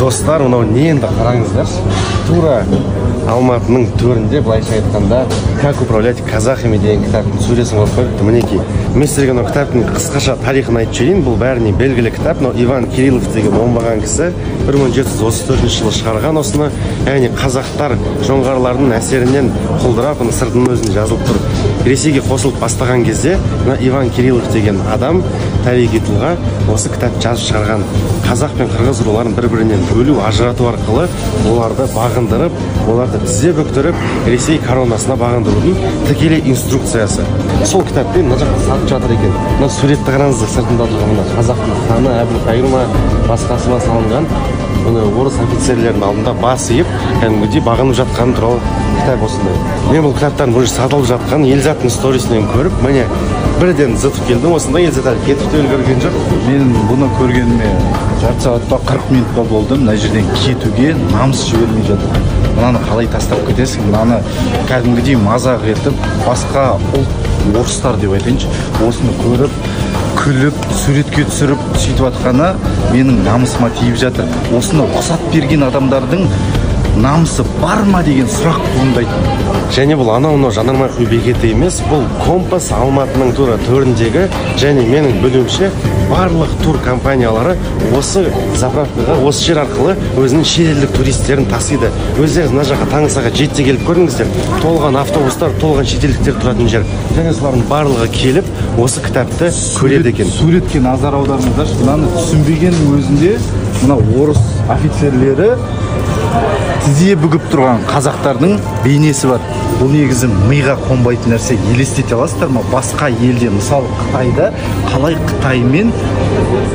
Достар, мынау не енді қараңыздар. Тура Алматының төрінде, былайша айтқанда, «Как управлять казахами» деген кітаптың суретін қойып қойыпты. Мінекей. Мен сіздерге мына кітаптың қысқаша тарихын айтып жіберейін. Бұл бәріне белгілі кітап. Но Иван Кириллов деген оңбаған кісі 1734 жылы шығарған осыны. Яғни қазақтар жоңғарлардың әсерінен құлдырап, сыртының өзінде жазылып тұр. Ресейге қосылып бастаған кезде, Иван Кириллов деген адам тарихи тұлға осы кітап жазып шығарған. Қазақ пен қырғыз руларын бір-бірінен бөлу, ажырату арқылы оларды бағындырып, оларды тізе бүктіріп, Ресей коронасына бағындырудың тікелей инструкциясы. Сол кітаппен мына жақта сатып жатыр екен. Мына суретті қараңыздар, сыртында тұрғанда қазақтың ханы Әбілқайыр ма, басқасы ма салынған. Бұны орыс офицерлерінің алдында бас иіп, кәдімгідей бағынып жатқаны туралы кітап осындай. Мен бұл кітаптардың бұл сатылып жатқан Елзаттың сторисінен көріп, міне бірден зытып келдім. Осында Елзат әлі кетіп те үлгерген жоқ. Мен бұны көргеніме жарты сағатта 40 минутқа болдым. Мына жерден кетуге намыс жібермей жатыр. Мынаны қалай тастап кетесің? Мынаны кәдімгідей мазақ етіп, басқа ұлт орыстар деп айтайыншы, осыны көріп, күліп, суретке түсіріп сөйтіп жатқаны менің намысыма тиіп жатыр. Осыны рұқсат берген адамдардың намысы бар ма деген сұрақ туындайды. Және бұл анау жанармай құю бекеті емес, бұл Компас Алматының тура төріндегі, және менің білуімше барлық тур компаниялары осы заправкаға, осы жер арқылы өзінің шетелдік туристерін тасиды. Өздеріңіз мына жаққа таң сағат 7-де келіп көрдіңіздер, толған автобустар, толған шетелдіктер тұратын жер. Және солардың барлығы келіп осы кітапты көреді екен. Суретке назар аударыңыздар. Мынаны түсінбегеннің өзінде мына орыс офицерлері тізе бүгіп тұрған қазақтардың бейнесі бар. Бұл негізі миға қонбайтын нәрсе. Елестете аласыздар ма? Басқа елде, мысалы Қытайда қалай Қытаймен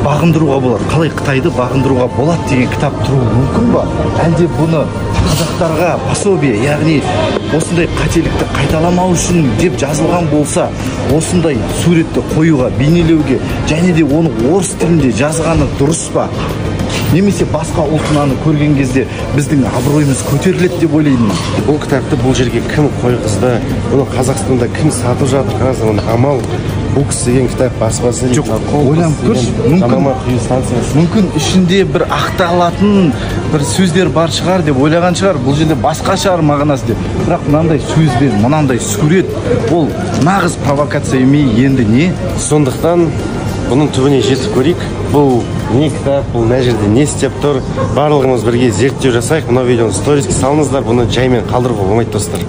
бағындыруға болады, қалай Қытайды бағындыруға болады деген кітап тұруы мүмкін ба? Әлде бұны қазақтарға пособие, яғни осындай қателікті қайталамау үшін деп жазылған болса, осындай суретті қоюға, бейнелеуге, және де оны орыс тілінде жазғаны дұрыс па? Немесе басқа ұлтынаны көрген кезде біздің абыройымыз көтеріледі деп ойлаймын. Бұл кітапты бұл жерге кім қойғызды? Бұны Қазақстанда кім сатып жатыр? Қараңыздар, Амал Букс деген кітап баспасы. Ойланып көрші, мүмкін ішінде бір ақталатын бір сөздер бар шығар деп ойлаған шығар. Бұл жерде басқа шығар мағынасы деп. Бірақ мынандай сөзбен, мынандай сурет, ол нағыз провокация емей енді не? Сондықтан бұның түбіне жетіп көрейік. Бұл не кітап, бұл мына жерде не істеп тұр? Барлығымыз бірге зерттеу жасайық. Мына видеоны сториске салыңыздар. Бұны жаймен қалдыруға болмайды, достар.